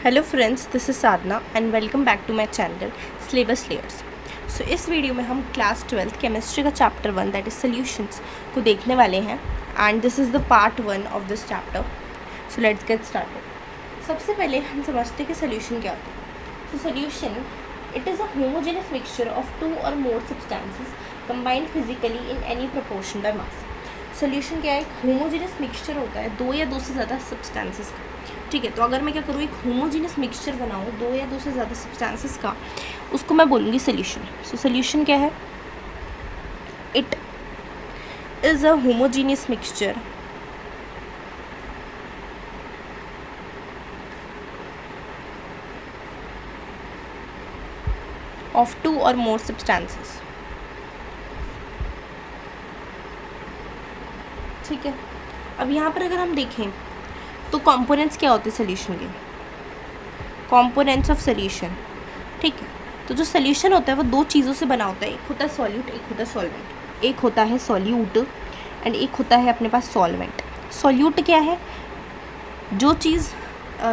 Hello friends, this is Sadhana and welcome back to my channel syllabus layers. So इस video में हम class 12 chemistry का chapter 1 that is solutions को देखने वाले हैं and this is the part 1 of this chapter. So let's get started. सबसे पहले हम समझते हैं कि सोल्यूशन क्या होता है। So solution it is a homogeneous mixture of two और more substances combined physically in any proportion by mass. Solution क्या है? एक होमोजेनियस मिक्सचर होता है दो या दो से ज़्यादा सब्सटेंसेस का। ठीक है, तो अगर मैं क्या करूँ, एक होमोजेनियस मिक्सचर बनाऊँ दो या दो से ज़्यादा सब्सटेंसेस का, उसको मैं बोलूँगी सोल्यूशन। सो सोल्यूशन क्या है? It is a homogeneous mixture of two और मोर सब्सटेंसेस। ठीक है, अब यहाँ पर अगर हम देखें तो कंपोनेंट्स क्या होते हैं सोल्यूशन के? Components of solution. ठीक है, तो जो सोल्यूशन होता है वो दो चीज़ों से बना होता है, एक होता है सॉल्यूट, एक होता है सॉल्वेंट। एक होता है सॉल्यूट एंड एक होता है अपने पास सॉल्वेंट। सॉल्यूट क्या है? जो चीज़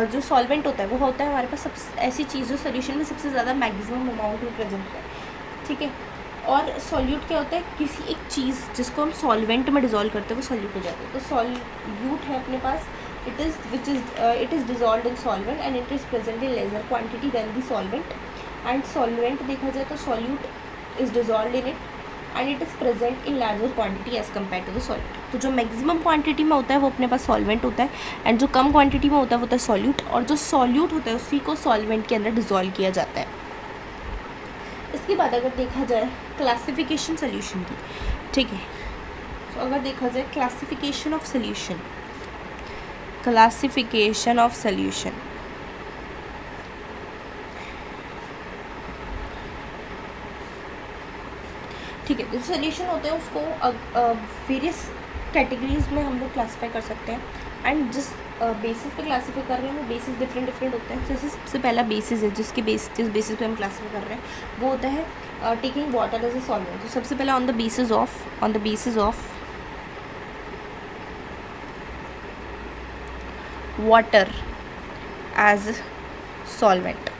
जो सॉल्वेंट होता है वो होता है हमारे पास सब ऐसी चीज़ जो सोल्यूशन में सबसे ज़्यादा मैक्सिमम अमाउंट में प्रेजेंट है। ठीक है, और सॉल्यूट क्या होता है? किसी एक चीज़ जिसको हम सॉल्वेंट में डिज़ोल्व करते हैं वो सॉल्यूट हो जाता है। तो सॉल्यूट है अपने पास it is dissolved in solvent and it is present in lesser quantity than the solvent, and solvent देखा जाए तो solute is dissolved in it and it is present in larger quantity as compared to the solute। तो जो maximum quantity में होता है वो अपने पास सॉल्वेंट होता है एंड जो कम क्वांटिटी में होता है वो होता है सॉल्यूट, और जो सॉल्यूट होता है उसी को सॉल्वेंट के अंदर डिज़ोल्व किया जाता है। इसके बाद अगर देखा जाए क्लासिफिकेशन सोल्यूशन की, ठीक है, तो अगर देखा जाए classification of solution, classification of solution, ठीक है, जो सोल्यूशन होते हैं उसको वेरियस कैटेगरीज में हम लोग क्लासीफाई कर सकते हैं एंड जिस बेसिस पे क्लासीफाई कर रहे हैं वो बेसिस डिफरेंट होते हैं। जैसे सबसे पहला बेसिस है जिस बेसिस पे हम क्लासीफाई कर रहे हैं वो होता है taking water as a solvent. तो सबसे पहले on the basis of water as solvent.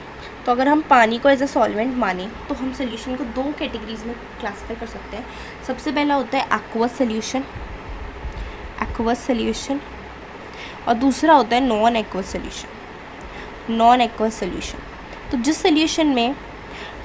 तो अगर हम पानी को एज ए सॉल्वेंट माने तो हम सोल्यूशन को दो कैटेगरीज में क्लासीफाई कर सकते हैं। सबसे पहला होता है एक्वस सोल्यूशन और दूसरा होता है नॉन एक्वस सोल्यूशन। तो जिस सोल्यूशन में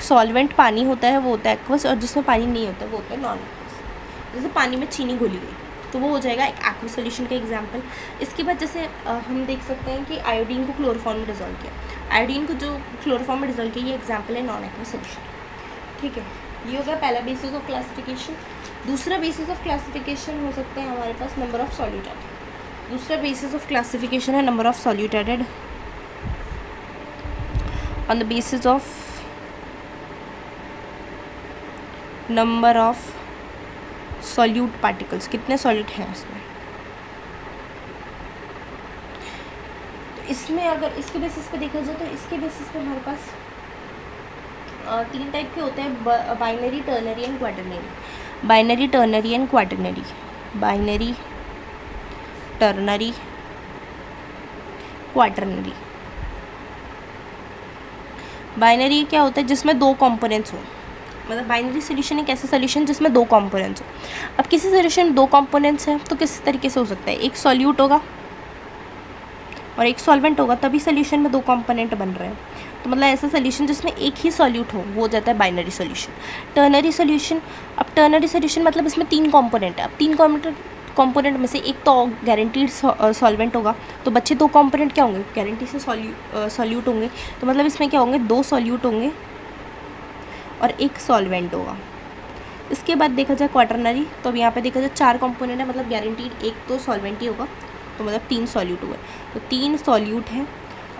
सॉल्वेंट पानी होता है वो होता है एक्वस, और जिसमें पानी नहीं होता वो होता है नॉन एक्वस। जैसे पानी में चीनी घुली गई तो वो हो जाएगा एक एक्वस सोल्यूशन का एग्जाम्पल। इसके बाद जैसे हम देख सकते हैं कि आयोडीन को क्लोरोफॉर्म में डिज़ोल्व किया, आयोडीन को जो क्लोरोफॉर्म में डिज़ोल्व किया, ये एग्जाम्पल है नॉन एक्वस सोल्यूशन। ठीक है, ये हो गया पहला बेसिस ऑफ क्लासिफिकेशन। दूसरा बेसिस ऑफ क्लासिफिकेशन हो सकते हैं हमारे पास नंबर ऑफ सॉल्यूट एडेड। दूसरा बेसिस ऑफ क्लासिफिकेशन है number of solute added on the basis of number of solute particles, कितने सॉल्यूट हैं इसमें। तो इसमें अगर इसके बेसिस पे देखा जाए तो इसके बेसिस पे हमारे पास तीन टाइप के होते हैं, binary, ternary and quaternary. Binary, ternary and quaternary. Binary, ternary, quaternary. Binary क्या होता है? जिसमें दो कंपोनेंट्स हो, मतलब बाइनरी सोल्यूशन एक ऐसा सोल्यूशन जिसमें दो कंपोनेंट्स हो। अब किसी सोल्यूशन में दो कंपोनेंट्स हैं तो किस तरीके से हो सकता है? एक सॉल्यूट होगा और एक सॉल्वेंट होगा, तभी सोल्यूशन में दो कंपोनेंट बन रहे हैं। तो मतलब ऐसा सोल्यूशन जिसमें एक ही सॉल्यूट हो वो हो जाता है बाइनरी सोल्यूशन। टर्नरी सोल्यूशन, अब टर्नरी सोल्यूशन मतलब इसमें तीन कंपोनेंट है। अब तीन कंपोनेंट में से एक तो गारंटीड सॉल्वेंट होगा, तो बच्चे दो कंपोनेंट क्या होंगे? गारंटी से सॉल्यूट होंगे। तो मतलब इसमें क्या होंगे? दो सॉल्यूट होंगे और एक सॉल्वेंट होगा। इसके बाद देखा जाए क्वाटरनरी, तो अब यहाँ पे देखा जाए चार कंपोनेंट है, मतलब गारंटीड एक तो सॉल्वेंट ही होगा, तो मतलब तीन सॉल्यूट हुए। तो तीन सॉल्यूट हैं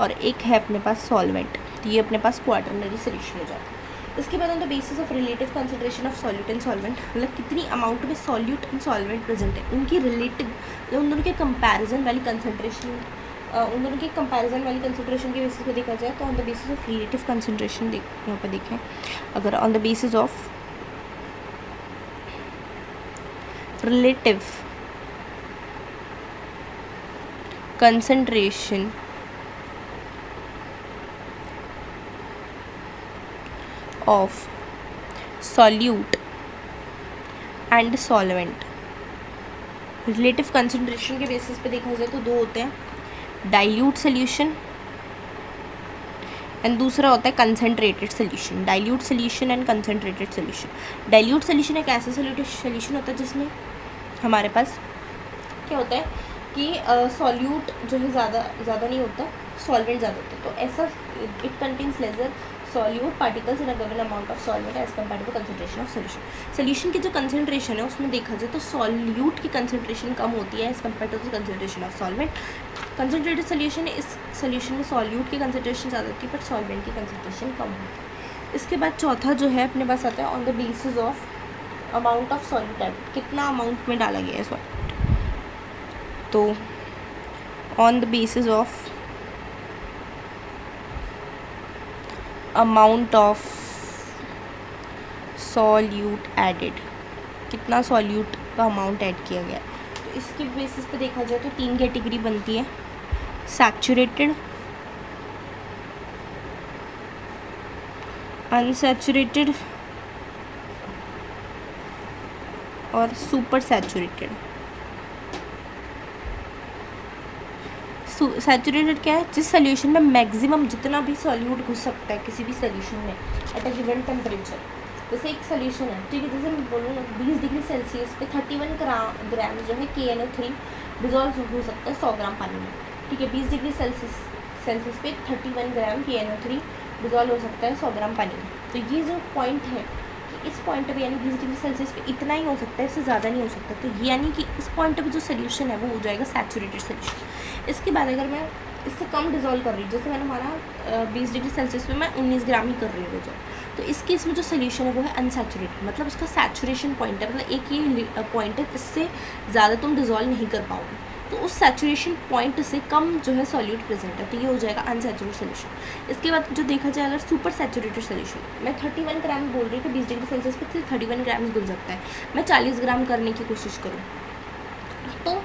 और एक है अपने पास सॉल्वेंट, तो ये अपने पास क्वाटरनरी सोल्यूशन हो जाता है। इसके बाद on the basis of relative concentration of solute and solvent, मतलब कितनी अमाउंट में सॉल्यूट एंड सॉल्वेंट प्रेजेंट है, उनकी रिलेटिव, मतलब उन दोनों के कंपैरिजन वाली कंसंट्रेशन, उन दोनों की कंपैरिजन वाली कंसंट्रेशन के बेसिस पे देखा जाए तो on the basis of relative concentration यहाँ पर देखें, अगर on the basis of relative concentration of solute and solvent. Relative concentration के बेसिस पे देखा जाए तो दो होते हैं, डाइल्यूट सोल्यूशन एंड दूसरा होता है concentrated solution. Dilute solution and concentrated solution. Dilute solution एक ऐसा सोल्यूशन होता है जिसमें हमारे पास क्या होता है कि सॉल्यूट जो है ज़्यादा नहीं होता, सॉल्वेंट ज़्यादा होता है। तो ऐसा it contains lesser solute particles in a given amount of solvent as compare to concentration of solution. Solution की जो कंसंट्रेशन है उसमें देखा जाए तो सॉल्यूट की कंसंट्रेशन कम होती है as compare to the concentration of solvent. Concentrated solution, इस सोल्यूशन में सॉल्यूट की कंसंट्रेशन ज़्यादा होती है बट सॉल्वेंट की कंसंट्रेशन कम होती है। इसके बाद चौथा जो है अपने पास आता है on the basis of amount of solute added, कितना अमाउंट में डाला गया है सॉल्यूट। तो on the basis of amount of solute added, कितना सॉल्यूट का अमाउंट ऐड किया गया है। तो इसके बेसिस पे देखा जाए तो तीन कैटेगरी बनती है, सैचुरेटेड, अनसैचुरेटेड और सुपर सैचुरेटेड। सैचुरेटेड क्या है, जिस सोल्यूशन में मैक्सिमम जितना भी सॉल्यूट घुस सकता है किसी भी सोल्यूशन में एट अ गिवन टेम्परेचर। जैसे एक सोल्यूशन है, ठीक है, जैसे मैं बोलूँ 20 डिग्री सेल्सियस पे 31 ग्राम जो है KNO3 डिजॉल्व हो सकता है 100 ग्राम पानी में। ठीक है, 20 डिग्री सेल्सियस पे 31 ग्राम KNO3 डिजॉल्व हो सकता है 100 ग्राम पानी में। तो ये जो पॉइंट है कि इस पॉइंट पे यानी 20 डिग्री सेल्सियस पे इतना ही हो सकता है, इससे ज़्यादा नहीं हो सकता। तो ये यानी कि इस पॉइंट पे जो सोल्यूशन है वो हो जाएगा सैचुरेटेड सोल्यूशन। इसके बाद अगर मैं इससे कम डिजॉल्व कर रही हूँ, जैसे मैंने माना 20 डिग्री सेल्सियस पे मैं 19 ग्राम ही कर रही हूँ डिजॉल्व, तो इस केस में जो सोल्यूशन है वो है अनसैचुरेटेड, मतलब उसका सैचुरेशन पॉइंट है, मतलब एक ये पॉइंट है, इससे ज़्यादा तुम डिजॉल्व नहीं कर पाओगे। तो उस सैचुरेशन पॉइंट से कम जो है सॉल्यूट प्रेजेंट है, तो ये हो जाएगा अनसैचुरेटेड सोल्यूशन। इसके बाद जो देखा जाए अगर सुपर सैचुरेटेड सोल्यूशन, मैं 31 ग्राम बोल रही हूँ कि 20 डिग्री सेल्सियस पे 31 ग्राम घुल सकता है, मैं 40 ग्राम करने की कोशिश करूँ तो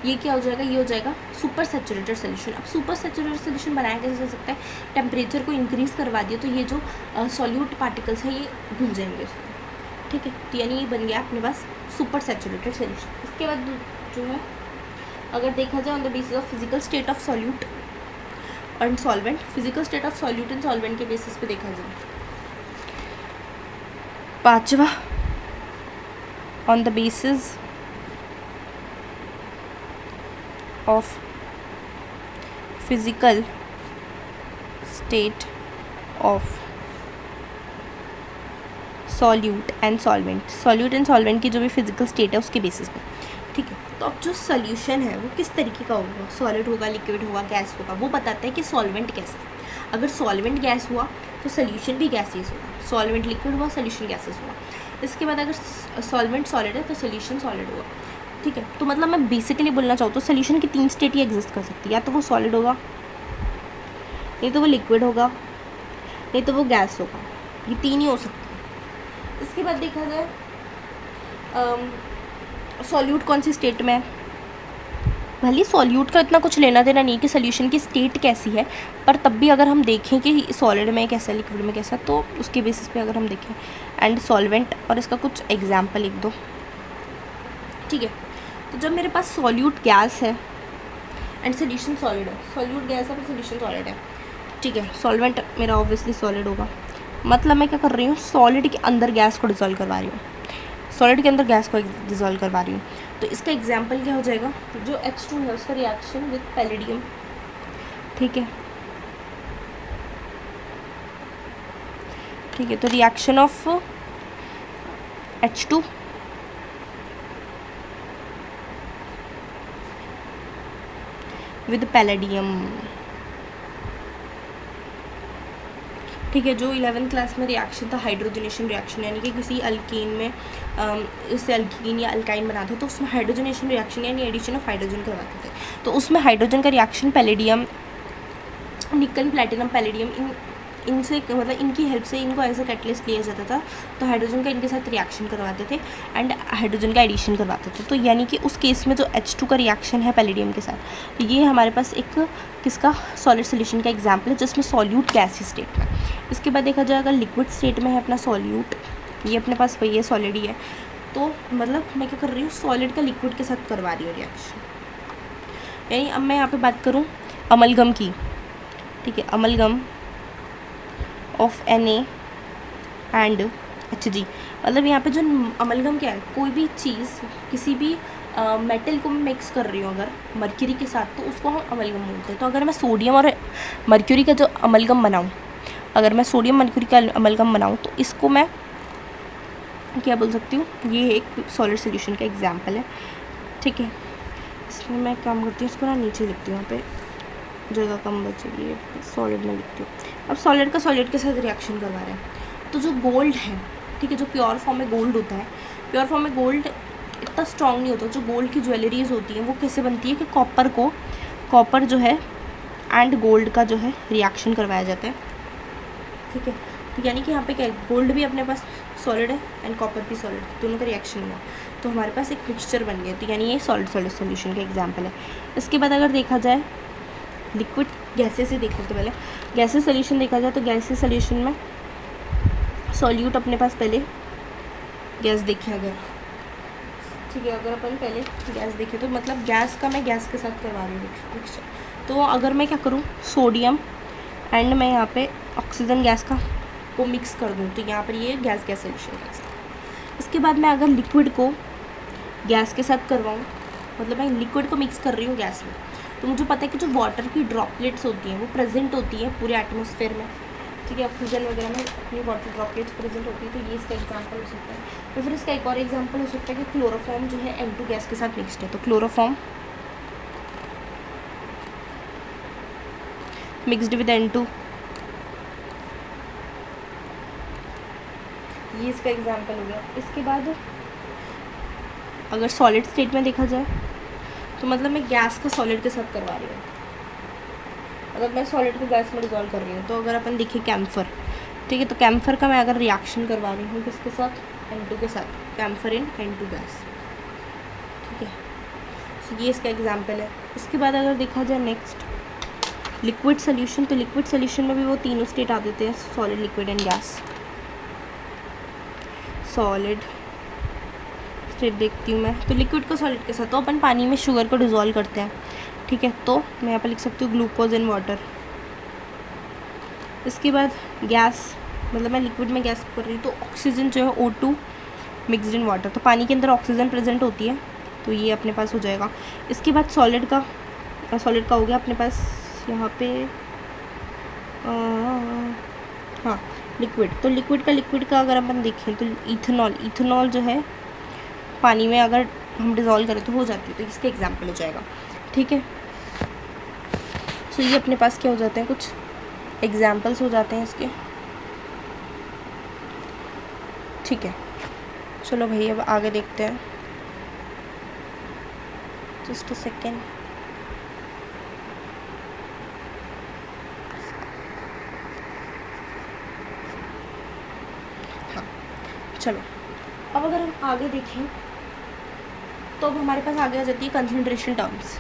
ये क्या हो जाएगा, ये हो जाएगा सुपर सैचुरेटेड सोल्यूशन। अब सुपर सैचुरेटेड सोल्यूशन बनाया कैसे जा सकता है, टेम्परेचर को इंक्रीज़ करवा दिया तो ये जो सॉल्यूट पार्टिकल्स हैं ये घुल जाएंगे उसमें। ठीक है, तो यानी ये बन गया अपने पास सुपर सैचुरेटेड सोल्यूशन। इसके बाद जो है अगर देखा जाए on the basis of physical state of solute and solvent, physical state of solute and solvent के बेसिस पे देखा जाए, पांचवा on the basis of physical state of solute and solvent, solute and solvent की जो भी फिजिकल स्टेट है उसके बेसिस पे। ठीक है, तो अब जो सोल्यूशन है वो किस तरीके का होगा, सॉलिड होगा, लिक्विड होगा, गैस होगा, वो बताता है कि सॉल्वेंट कैसा है। अगर सॉल्वेंट गैस हुआ तो सोल्यूशन भी गैसियस होगा, सॉल्वेंट लिक्विड हुआ सोल्यूशन गैसियस हुआ। इसके बाद अगर सॉल्वेंट सॉलिड है तो सोल्यूशन सॉलिड होगा। ठीक है, तो मतलब मैं बेसिकली बोलना चाहूँ तो सोल्यूशन की तीन स्टेट ही एग्जिस्ट कर सकती है, या तो वो सॉलिड होगा, नहीं तो वो लिक्विड होगा, नहीं तो वो गैस होगा, ये तीन ही हो सकती है। इसके बाद देखा जाए सॉल्यूट कौन सी स्टेट में है, भले सॉल्यूट का इतना कुछ लेना देना नहीं कि सोल्यूशन की स्टेट कैसी है, पर तब भी अगर हम देखें कि सॉलिड में कैसा लिक्विड में कैसा, तो उसके बेसिस पे अगर हम देखें एंड सॉल्वेंट और इसका कुछ एग्जाम्पल लिख दो। ठीक है, तो जब मेरे पास सॉल्यूट गैस है एंड सोल्यूशन सॉलिड है, सॉल्यूट गैस है पर सोल्यूशन सॉलिड है, ठीक है, सॉल्वेंट मेरा ऑब्वियसली सॉलिड होगा, मतलब मैं क्या कर रही हूँ, सॉलिड के अंदर गैस को डिसॉल्व करवा रही हूँ, सॉलिड के अंदर गैस को डिसॉल्व करवा रही हूँ। तो इसका एग्जाम्पल क्या हो जाएगा, जो H2 है उसका रिएक्शन विद पैलेडियम। ठीक है, ठीक है, तो reaction of H2 with palladium. ठीक है, जो 11th क्लास में रिएक्शन था हाइड्रोजनेशन रिएक्शन, यानी कि किसी अल्कीन में इससे अल्कीन या अल्काइन बनाते तो उसमें हाइड्रोजनेशन रिएक्शन यानी एडिशन ऑफ हाइड्रोजन करवाते थे। तो उसमें हाइड्रोजन का रिएक्शन पैलेडियम, निकल, प्लैटिनम, पैलेडियम, इन इनसे मतलब इनकी हेल्प से इनको एज अ कैटलिस्ट लिया जाता था, तो हाइड्रोजन का इनके साथ रिएक्शन करवाते थे एंड हाइड्रोजन का एडिशन करवाते थे। तो यानी कि उस केस में जो H2 का रिएक्शन है पैलेडियम के साथ, तो ये हमारे पास एक किसका सॉलिड सोल्यूशन का एग्जाम्पल है जिसमें सॉल्यूट गैस स्टेट में। इसके बाद देखा जाए अगर लिक्विड स्टेट में है अपना सॉल्यूट, ये अपने पास वही है, सॉलिड ही है, तो मतलब मैं क्या कर रही हूँ, सॉलिड का लिक्विड के साथ करवा रही हूँ रिएक्शन। यानी अब मैं यहाँ पे बात करूँ अमलगम की, ठीक है, amalgam of Na and Hg, मतलब यहाँ पे जो अमलगम क्या है, कोई भी चीज़ किसी भी मेटल को मिक्स कर रही हूँ अगर मर्क्यूरी के साथ, तो उसको हम अमलगम बोलते हैं। तो अगर मैं सोडियम और मर्क्यूरी का जो अमलगम बनाऊँ, अगर मैं सोडियम मर्क्यूरी का अमलगम बनाऊँ, तो इसको मैं क्या बोल सकती हूँ, ये एक सॉलिड सोल्यूशन का एग्जाम्पल है, ठीक है। इसमें मैं काम करती हूँ, इसको ना नीचे लिखती हूँ, यहाँ पे जगह कम बचेगी, सॉलिड में लिखती हूँ। अब सॉलिड का सॉलिड के साथ रिएक्शन करवा रहे हैं, तो जो गोल्ड है, ठीक है, जो प्योर फॉर्म में गोल्ड होता है, प्योर फॉर्म में गोल्ड इतना स्ट्रॉन्ग नहीं होता। जो गोल्ड की ज्वेलरीज होती हैं वो कैसे बनती है कि कॉपर जो है एंड गोल्ड का जो है रिएक्शन करवाया जाता है, ठीक है। तो यानी कि यहाँ पे क्या है, गोल्ड भी अपने पास सॉलिड है एंड कॉपर भी सॉलिड, दोनों का रिएक्शन हुआ, तो हमारे पास एक मिक्सचर बन गया। तो यानी ये सॉलिड सोल्यूशन का एग्जाम्पल है। इसके बाद अगर देखा जाए लिक्विड गैसेस से देख लेते, पहले गैसेस सोल्यूशन देखा जाए, तो गैसेस सोल्यूशन में सॉल्यूट अपने पास पहले गैस देखें अगर, ठीक है, अगर अपन पहले गैस देखें तो मतलब गैस का मैं गैस के साथ करवा रही हूँ मिक्सचर। तो अगर मैं क्या करूँ, सोडियम एंड मैं यहाँ पे ऑक्सीजन गैस को मिक्स कर दूँ, तो यहाँ पर ये गैस सोल्यूशन है। इसके बाद मैं अगर लिक्विड को गैस के साथ करवाऊँ, मतलब मैं लिक्विड को मिक्स कर रही हूँ गैस में, तो मुझे पता है कि जो वाटर की ड्रॉपलेट्स होती हैं वो प्रेजेंट होती है पूरे एटमॉस्फेयर में, ठीक है, ऑक्सीजन वगैरह में अपनी वाटर ड्रॉपलेट्स प्रेजेंट होती है। तो ये इसका एग्जांपल हो सकता है। तो फिर इसका एक और एग्जांपल हो सकता है कि क्लोरोफॉर्म जो है N2 गैस के साथ मिक्सड है, तो क्लोरोफॉर्म मिक्सड विद N2, ये इसका एग्जांपल हो गया। इसके बाद अगर सॉलिड स्टेट में देखा जाए, तो मतलब मैं गैस को सॉलिड के साथ करवा रही हूँ, अगर मैं सॉलिड को गैस में डिजॉल्व कर रही हूँ। तो अगर अपन देखें कैम्फर, ठीक है, तो कैम्फर का मैं अगर रिएक्शन करवा रही हूँ किसके साथ, N2 के साथ, कैम्फर इन N2 गैस, ठीक है। तो ये इसका एग्जांपल है। इसके बाद अगर देखा जाए नेक्स्ट लिक्विड सोल्यूशन, तो लिक्विड सोल्यूशन में भी वो तीनों स्टेट आ देते हैं, solid, liquid and gas. Solid state देखती हूँ मैं, तो लिक्विड को सॉलिड के साथ, तो अपन पानी में शुगर को डिज़ोल्व करते हैं, ठीक है, तो मैं यहाँ पर लिख सकती हूँ ग्लूकोज इन वाटर। इसके बाद गैस, मतलब मैं लिक्विड में गैस कर रही हूँ, तो ऑक्सीजन जो है O2 मिक्सड इन वाटर, तो पानी के अंदर ऑक्सीजन प्रेजेंट होती है, तो ये अपने पास हो जाएगा। इसके बाद सॉलिड का हो गया अपने पास यहाँ पे, हाँ लिक्विड, तो लिक्विड का अगर अपन देखें तो इथेनॉल जो है पानी में अगर हम डिज़ोल्व करें तो हो जाती है, तो इसका एग्जाम्पल हो जाएगा, ठीक है। सो ये अपने पास क्या हो जाते हैं, कुछ एग्जाम्पल्स हो जाते हैं इसके, ठीक है। चलो भाई अब आगे देखते हैं, जस्ट अ सेकेंड। हाँ चलो, अब अगर हम आगे देखें तो अब हमारे पास आगे आ जाती है कंसंट्रेशन टर्म्स।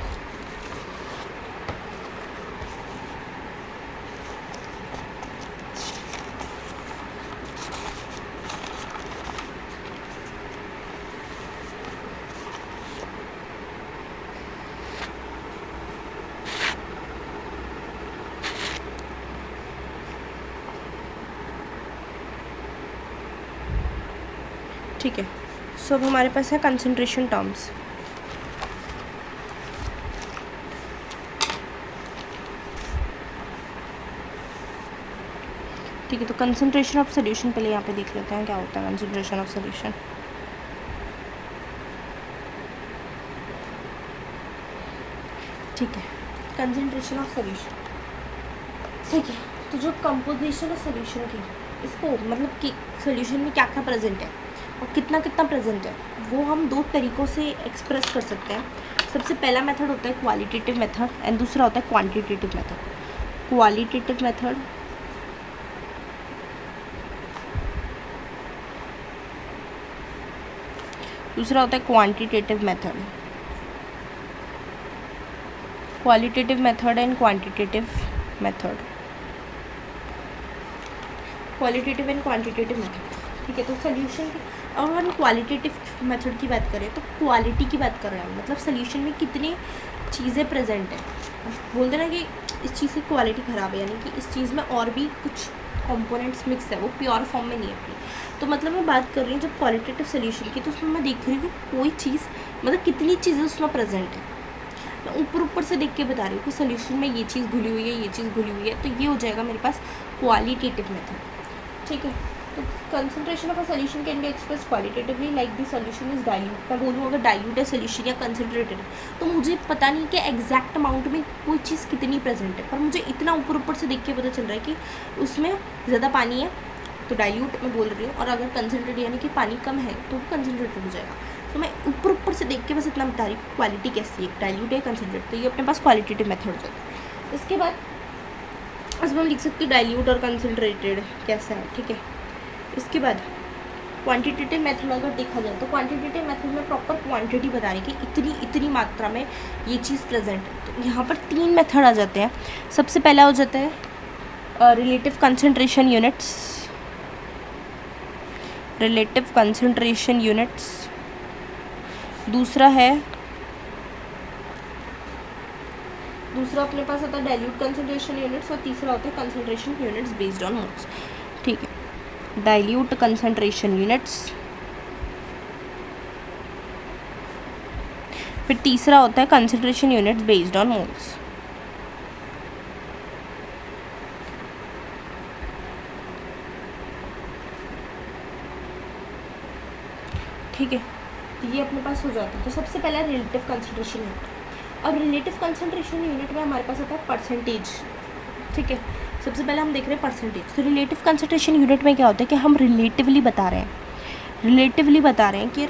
ठीक है, सो अब हमारे पास है कंसंट्रेशन टर्म्स। ठीक है, तो कंसंट्रेशन ऑफ सोल्यूशन पहले यहाँ पे देख लेते हैं क्या होता है कंसंट्रेशन ऑफ सोल्यूशन। ठीक है, कंसंट्रेशन ऑफ सोल्यूशन, ठीक है। तो जो कंपोजिशन ऑफ सोल्यूशन थी, इसको मतलब कि सोल्यूशन में क्या क्या प्रेजेंट है और कितना कितना प्रेजेंट है, वो हम दो तरीक़ों से एक्सप्रेस कर सकते हैं। सबसे पहला मेथड होता है क्वालिटेटिव मेथड एंड दूसरा होता है क्वांटिटेटिव मेथड। क्वालिटेटिव मेथड दूसरा होता है quantitative method, qualitative method and quantitative method, qualitative and quantitative method. ठीक है, तो सोल्यूशन की अगर हम क्वालिटेटिव मेथड की बात करें तो क्वालिटी की बात कर रहे हैं, मतलब सोल्यूशन में कितनी चीज़ें प्रेजेंट हैं। बोलते ना कि इस चीज़ की क्वालिटी ख़राब है, यानी कि इस चीज़ में और भी कुछ कंपोनेंट्स मिक्स है, वो प्योर फॉर्म में नहीं है अपनी। तो मतलब मैं बात कर रही हूँ जब क्वालिटेटिव सोल्यूशन की, तो उसमें मैं देख रही हूँ कि कोई चीज़ मतलब कितनी चीज़ें उसमें प्रेजेंट है। मैं ऊपर से देख के बता रही हूँ कि सोल्यूशन में ये चीज़ घुली हुई है, ये चीज़ घुली हुई है, तो ये हो जाएगा मेरे पास क्वालिटेटिव मेथड। ठीक है, तो concentration of a solution can be express qualitatively like the solution is dilute. मैं बोलूँ अगर डाइल्यूट है सोल्यूशन या कंसंट्रेटेड है, तो मुझे पता नहीं कि एग्जैक्ट अमाउंट में कोई चीज़ कितनी प्रेजेंट है, पर मुझे इतना ऊपर से देख के पता चल रहा है कि उसमें ज़्यादा पानी है तो डाइल्यूट मैं बोल रही हूँ, और अगर कंसंट्रेटेड यानी कि पानी कम है तो वो कंसंट्रेटेड हो जाएगा। तो मैं ऊपर से देख के बस इतना बता रही हूँ क्वालिटी कैसी है, डाइल्यूट है कंसंट्रेट, तो ये अपने पास क्वालिटेटिव मेथड हो जाता है। इसके बाद इसमें हम लिख सकते हैं डाइल्यूट और कंसंट्रेटेड कैसा है। ठीक है, इसके बाद क्वांटिटेटिव मेथड अगर देखा जाए तो क्वांटिटेटिव मेथड में प्रॉपर क्वांटिटी बता रही कि इतनी मात्रा में ये चीज़ प्रेजेंट है। तो यहाँ पर 3 मेथड आ जाते हैं। सबसे पहला हो जाता है relative concentration units, relative concentration units. दूसरा अपने पास आता है डाइल्यूट कंसंट्रेशन यूनिट्स, और तीसरा होता है concentration units based on moles. ठीक है, डाइल्यूट कंसंट्रेशन यूनिट्स, फिर तीसरा होता है concentration units based on moles. ठीक है, तो ये अपने पास हो जाता है। तो सबसे पहला रिलेटिव कंसंट्रेशन यूनिट, और रिलेटिव कंसंट्रेशन यूनिट में हमारे पास आता है परसेंटेज। ठीक है, सबसे पहले हम देख रहे हैं परसेंटेज। तो रिलेटिव कंसंट्रेशन यूनिट में क्या होता है कि हम रिलेटिवली बता रहे हैं कि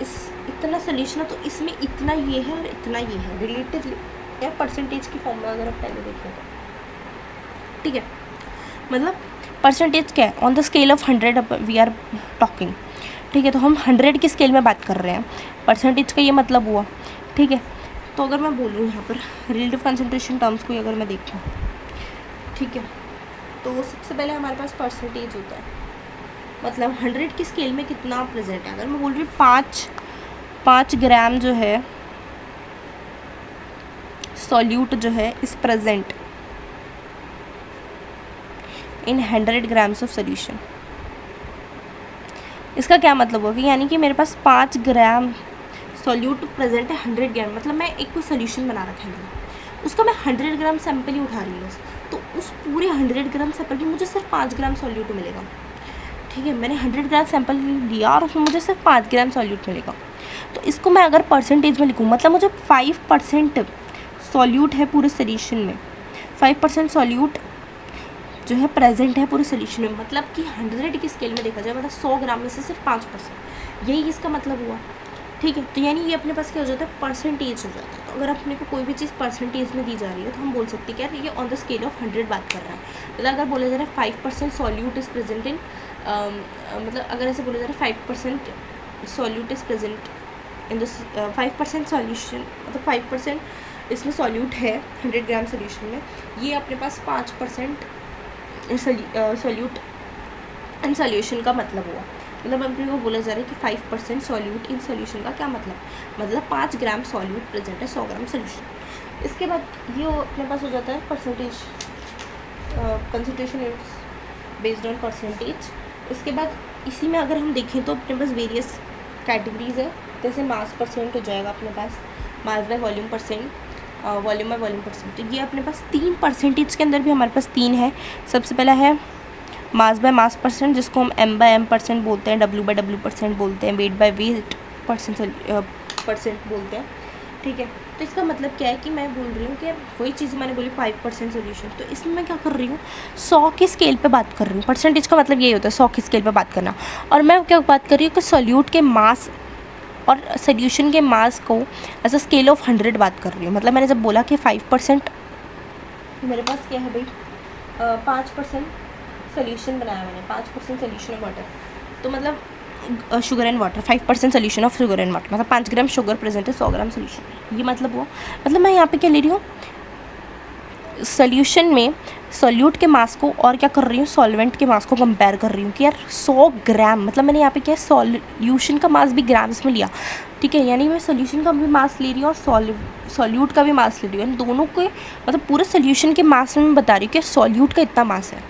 इस इतना सोल्यूशन है तो इसमें इतना ये है और इतना ये है, रिलेटिवली या परसेंटेज की फॉर्म में अगर आप पहले देखें तो। ठीक है, मतलब परसेंटेज क्या है, on the scale of 100 we are talking. ठीक है, तो हम 100 की स्केल में बात कर रहे हैं, परसेंटेज का ये मतलब हुआ। ठीक है, तो अगर मैं बोलूँ यहाँ पर रिलेटिव कंसंट्रेशन टर्म्स को अगर मैं देखूँ, ठीक है, तो सबसे पहले हमारे पास परसेंटेज होता है, मतलब 100 की स्केल में कितना प्रेजेंट है। अगर मैं बोल रही हूँ 5 ग्राम जो है सॉल्यूट जो है इस present in 100 grams of solution, इसका क्या मतलब होगा, यानी कि मेरे पास 5 ग्राम सॉल्यूट प्रेजेंट है 100 ग्राम, मतलब मैं एक कोई सोल्यूशन बना रखा है, उसका मैं 100 ग्राम सैंपल ही उठा रही हूँ, तो उस पूरे 100 ग्राम सैंपल में मुझे सिर्फ 5 ग्राम सॉल्यूट मिलेगा। ठीक है, मैंने 100 ग्राम सैंपल लिया और उसमें मुझे सिर्फ 5 ग्राम सॉल्यूट मिलेगा। तो इसको मैं अगर परसेंटेज में लिखूँ, मतलब मुझे 5% सॉल्यूट है पूरे सोल्यूशन में, 5% सॉल्यूट जो है प्रेजेंट है पूरे सोल्यूशन में, मतलब कि 100 की स्केल में देखा जाए मतलब 100 ग्राम में से सिर्फ 5%, यही इसका मतलब हुआ। ठीक है, तो यानी ये अपने पास क्या हो जाता है, परसेंटेज हो जाता है। तो अगर अपने को कोई भी चीज़ परसेंटेज में दी जा रही है तो हम बोल सकते हैं कि यार ये ऑन द स्केल ऑफ 100 बात कर रहा है। मतलब अगर बोला जा रहा है 5% सॉल्यूट इज़ प्रेजेंट इन, मतलब अगर ऐसे बोला जा रहा है 5% solute is present in the 5% solution, मतलब 5% इसमें सॉल्यूट है 100 ग्राम सोल्यूशन में, ये अपने पास 5% सॉल्यूट इन सोल्यूशन का मतलब हुआ। मतलब अपने को बोला जा रहा है कि 5% सॉल्यूट इन सोल्यूशन का क्या मतलब 5 ग्राम सॉल्यूट प्रेजेंट है 100 ग्राम सोल्यूशन। इसके बाद ये अपने पास हो जाता है percentage concentration units based on percentage. इसके बाद इसी में अगर हम देखें तो अपने पास वेरियस कैटेगरीज है, जैसे मास परसेंट हो जाएगा अपने पास, mass by volume percent, volume by volume percent. तो ये अपने पास 3 परसेंटेज के अंदर भी हमारे पास 3 है। सबसे पहला है मास बाय मास परसेंट, जिसको हम एम बाय एम परसेंट बोलते हैं, डब्ल्यू बाय डब्ल्यू परसेंट बोलते हैं, वेट बाय वेट परसेंट बोलते हैं। ठीक है, तो इसका मतलब क्या है कि मैं बोल रही हूँ कि वही चीज़ मैंने बोली 5% सोल्यूशन, तो इसमें मैं क्या कर रही हूँ 100 की स्केल पे बात कर रही हूँ। परसेंटेज का मतलब यही होता है 100 की स्केल पे बात करना, और मैं क्या बात कर रही हूँ कि सोल्यूट के मास और सोल्यूशन के मास को एज अ स्केल ऑफ 100 बात कर रही हूँ। मतलब मैंने जब बोला कि 5% मेरे पास क्या है भाई 5% सोल्यूशन बनाया मैंने, 5% सोल्यूशन ऑफ वाटर, तो मतलब sugar and water, 5% solution of sugar and water, मतलब 5 ग्राम शुगर प्रेजेंट है 100 ग्राम सोल्यूशन। ये मतलब हुआ, मतलब मैं यहाँ पे क्या ले रही हूँ, सोल्यूशन में सॉल्यूट के मास को और क्या कर रही हूँ, सॉल्वेंट के मास को कंपेयर कर रही हूँ कि यार 100 ग्राम, मतलब मैंने यहाँ पे क्या सॉल्यूशन का मास भी ग्राम्स में लिया, ठीक है, यानी मैं सोल्यूशन का भी मास ले रही हूँ और सॉल्यूट का भी मास ले रही हूँ, दोनों के मतलब पूरे सोल्यूशन के मास में मैं बता रही हूँ कि सॉल्यूट का इतना मास है,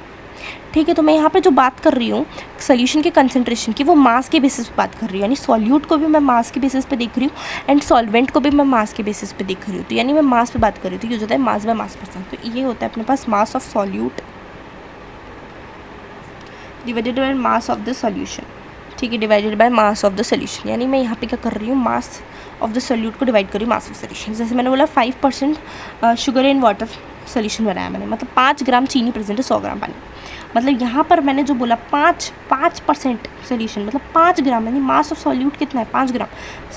ठीक है। तो मैं यहाँ पे जो बात कर रही हूँ सोल्यूशन के कंसंट्रेशन की, वो मास के बेसिस पे बात कर रही हूँ, यानी सॉल्यूट को भी मैं मास के बेसिस पे देख रही हूँ एंड सॉल्वेंट को भी मैं मास के बेसिस पे देख रही हूँ, तो यानी मैं मास पे बात कर रही हूँ, तो ये होता है मास बाय मास परसेंट। तो ये होता है अपने पास mass of solute divided by mass of the solution, ठीक है, divided by mass of the solution, यानी मैं यहाँ पे क्या कर रही हूँ, मास ऑफ द सोल्यूट को डिवाइड कर रही हूँ मास ऑफ सोल्यूशन। जैसे मैंने बोला 5% शुगर इन वाटर सोल्यूशन बनाया मैंने, मतलब 5 ग्राम चीनी प्रेजेंट है 100 ग्राम पानी, मतलब यहाँ पर मैंने जो बोला 5% सोल्यूशन मतलब 5 ग्राम, यानी मास ऑफ सॉल्यूट कितना है 5 ग्राम,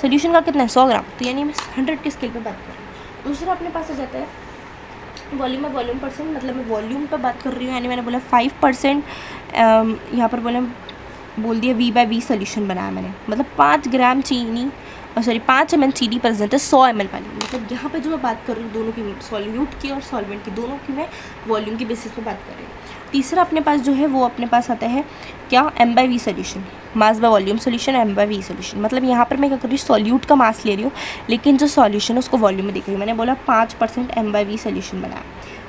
सोल्यूशन का कितना है 100 ग्राम, तो यानी मैं 100 के स्केल पे बात कर रही हूँ। दूसरा अपने पास आ जाता है वॉल्यूम में वॉल्यूम परसेंट, मतलब मैं वॉल्यूम पे बात कर रही हूँ, यानी मैंने बोला 5% यहाँ पर बोल दिया V/V सोल्यूशन बनाया मैंने, मतलब 5 ग्राम चीनी 5 ml चीनी प्रेजेंट है 100 ml पानी, मतलब यहाँ पे जो मैं बात कर रही हूँ दोनों की, सॉल्यूट की और सॉल्वेंट की, दोनों की मैं वॉल्यूम की बेसिस पे बात कर रही हूँ। तीसरा अपने पास जो है वो अपने पास आता है क्या, M/V solution, mass by volume solution, M/V solution, मतलब यहाँ पर मैं क्या कर रही हूँ, सॉल्यूट का मास ले रही हूँ लेकिन जो सॉल्यूशन है उसको वॉल्यूम में देख रही हूँ। मैंने बोला 5% M/V सोल्यूशन बनाया,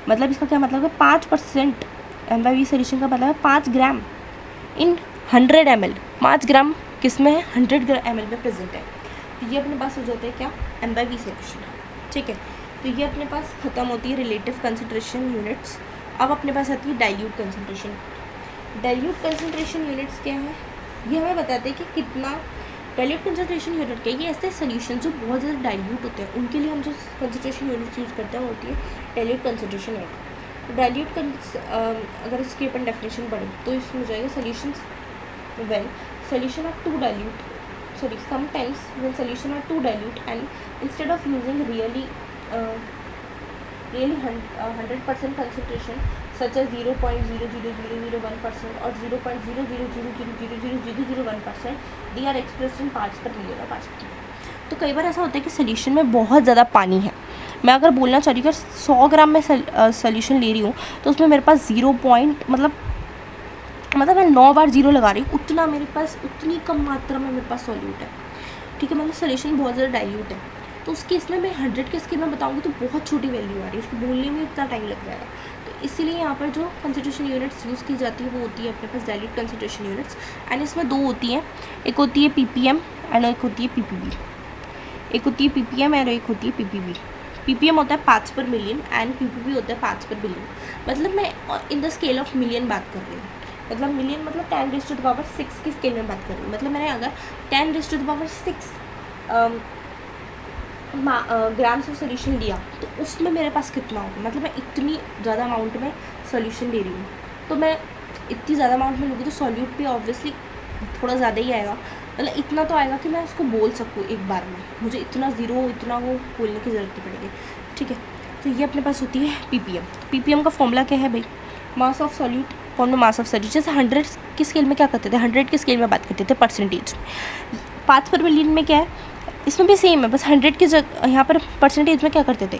मतलब इसका क्या मतलब है, 5% M/V सोल्यूशन का मतलब है 5 ग्राम इन 100 ml, 5 ग्राम किस में है 100 ml में प्रेजेंट है, तो ये अपने पास हो जाता है क्या, M/V सोल्यूशन, ठीक है। तो ये अपने पास ख़त्म होती है रिलेटिव कंसंट्रेशन यूनिट्स। अब अपने पास आती है dilute concentration. Dilute concentration units क्या है, ये हमें बताते हैं कि कितना डाइल्यूट कंसंट्रेशन यूनिट क्या है, ये ऐसे सोल्यूशन जो बहुत ज़्यादा डाइल्यूट होते हैं उनके लिए हम जो कंसंट्रेशन यूनिट्स यूज़ करते हैं वो होती है डाइल्यूट कंसंट्रेशन यूनिट। डाइल्यूट अगर इसकी अपन डेफिनेशन पढ़ें तो इसमें हो जाएगा solutions well solution are too dilute, sometimes when solution are too dilute and instead of using really 100% concentration such as 0.00001% or 0.000000001%, they are expressed in parts per million or parts per million। तो कई बार ऐसा होता है कि solution में बहुत ज़्यादा पानी है, मैं अगर बोलना चाह रही हूँ कि 100 ग्राम में सोल्यूशन ले रही हूँ तो उसमें मेरे पास 0 पॉइंट मतलब मैं 9 बार 0 लगा रही हूँ, उतना मेरे पास उतनी कम मात्रा में मेरे पास सॉल्यूट है, ठीक है, मतलब सोल्यूशन बहुत ज़्यादा डाइल्यूट है, तो उस केस में मैं 100 के स्केल में बताऊँगी तो बहुत छोटी वैल्यू आ रही है, उसको बोलने में इतना टाइम लग जाएगा, तो इसीलिए यहाँ पर जो कंसंट्रेशन यूनिट्स यूज़ की जाती है वो होती है अपने पास डाइल्यूट कंसंट्रेशन यूनिट्स, एंड इसमें 2 होती हैं, एक होती है ppm एंड एक होती है ppb, एक होती है ppm और एक होती है ppb। ppm होता है पार्ट्स पर मिलियन एंड ppb होता है पार्ट्स पर बिलियन, मतलब मैं in the scale of million बात कर रही हूँ, मतलब मिलियन मतलब 10⁻⁶ की स्केल में बात कर रही हूँ, मतलब मैंने अगर 10⁻⁶ ग्राम्स ऑफ सोल्यूशन लिया तो उसमें मेरे पास कितना होगा, मतलब मैं इतनी ज़्यादा अमाउंट में सोल्यूशन ले रही हूँ, तो मैं इतनी ज़्यादा अमाउंट में लूँगी तो सॉल्यूट भी ऑब्वियसली थोड़ा ज़्यादा ही आएगा, मतलब इतना तो आएगा कि मैं उसको बोल सकूँ एक बार में, मुझे इतना ज़ीरो इतना वो बोलने की ज़रूरत नहीं पड़ेगी, ठीक है। तो ये अपने पास होती है ppm का फॉर्मूला क्या है भाई, मास ऑफ सॉल्यूट अपॉन में मास ऑफ सॉल्यूट। जैसे 100 की स्केल में क्या करते थे, 100 की स्केल में बात करते थे परसेंटेज, पार्ट्स पर मिलियन में क्या है, इसमें भी सेम है, बस 100 की जगह यहाँ पर परसेंटेज में क्या करते थे,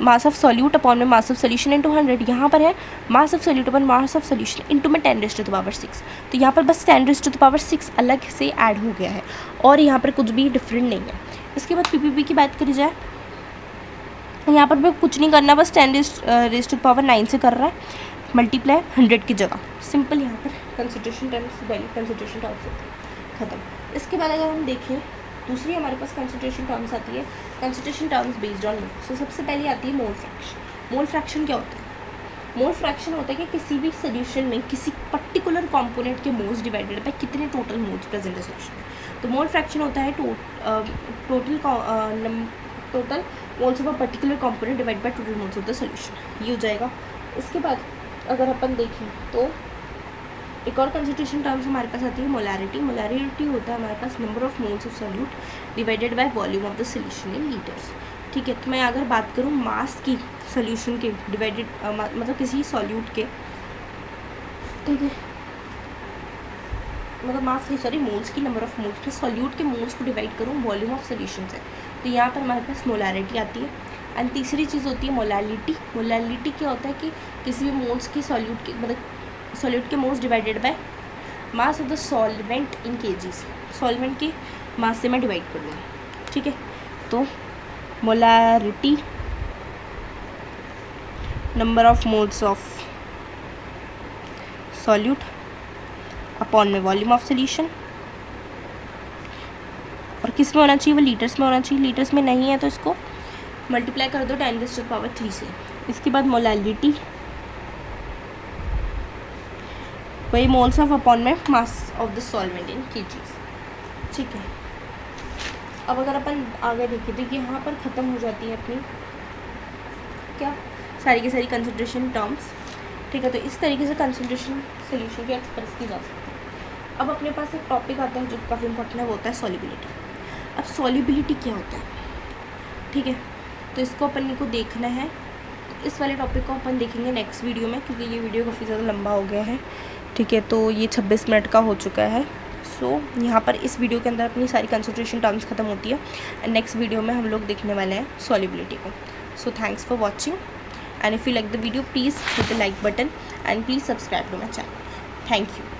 मास ऑफ सॉल्यूट अपॉन में मास ऑफ सोल्यूशन इंटू 100, यहाँ पर है मास of solute upon mass of solution into में 10⁻⁶, तो यहाँ पर बस 10⁻⁶ अलग से ऐड हो गया है और यहाँ पर कुछ भी डिफरेंट नहीं है। इसके बाद ppb की बात करी जाए, यहाँ पर भी कुछ नहीं करना, बस 10⁻⁹ से कर रहा है मल्टीप्लाई 100 की जगह, सिंपल यहाँ पर concentration terms value concentration terms होती है, ख़त्म। इसके बाद अगर हम देखें दूसरी हमारे पास कंसंट्रेशन टर्म्स आती है, कंसंट्रेशन टर्म्स बेस्ड ऑन मोल। सो सबसे पहले आती है मोल फ्रैक्शन। मोल फ्रैक्शन क्या होता है, मोल फ्रैक्शन होता है कि किसी भी सोल्यूशन में किसी पर्टिकुलर कंपोनेंट के मोल्स डिवाइडेड बाय कितने टोटल मोल्स प्रेजेंट है सोल्यूशन में। तो मोल फ्रैक्शन होता है total moles of a particular component divide by total moles of the solution, ये हो जाएगा। इसके बाद अगर अपन देखें तो एक और कंसंट्रेशन टर्म्स हमारे पास आती है मोलैरिटी। मोलैरिटी होता है हमारे पास number of moles of solute divided by volume of the solution in litres, ठीक है। तो मैं अगर बात करूँ मास की सोल्यूशन के डिवाइडेड मतलब किसी सॉल्यूट के, ठीक है, मतलब मास नहीं सॉरी मोल्स की नंबर ऑफ मोल्स, मैं सॉल्यूट के मोल्स को डिवाइड करूँ वॉल्यूम ऑफ सोल्यूशन से, तो यहाँ पर हमारे पास मोलारिटी आती है। एंड तीसरी चीज़ होती है मोलालिटी। मोलालिटी क्या होता है कि किसी भी मोल्स की सॉल्यूट के मतलब सॉल्यूट के moles divided by mass of the solvent in KGs, solvent के मास से मैं डिवाइड कर दूँ, ठीक है। तो molarity number of moles of solute upon में वॉल्यूम ऑफ सोल्यूशन, और किस में होना चाहिए, वो लीटर्स में होना चाहिए। लीटर्स में नहीं है तो इसको मल्टीप्लाई कर दो 10⁻³ से। इसके बाद मोलालिटी वही मोल्स ऑफ अपॉन में मास of the solvent in KGs, ठीक है। अब अगर अपन आगे देखें तो यहाँ पर ख़त्म हो जाती है अपनी क्या सारी की सारी कंसंट्रेशन टर्म्स, ठीक है। तो इस तरीके से कंसंट्रेशन सोल्यूशन की एक्सप्रेस की जा सकती है। अब अपने पास एक टॉपिक आता है जो काफ़ी इंपॉर्टेंट है, वो होता है सॉल्युबिलिटी। अब सॉल्युबिलिटी क्या होता है, ठीक है, तो इसको अपन को देखना है। तो इस वाले टॉपिक को अपन देखेंगे नेक्स्ट वीडियो में, क्योंकि ये वीडियो काफ़ी ज़्यादा लंबा हो गया है, ठीक है। तो ये 26 मिनट का हो चुका है। सो यहाँ पर इस वीडियो के अंदर अपनी सारी कंसंट्रेशन टर्म्स खत्म होती है, एंड नेक्स्ट वीडियो में हम लोग देखने वाले हैं सॉल्युबिलिटी को। So thanks for watching, and if you like the video please hit the like button and please subscribe to my channel. Thank you.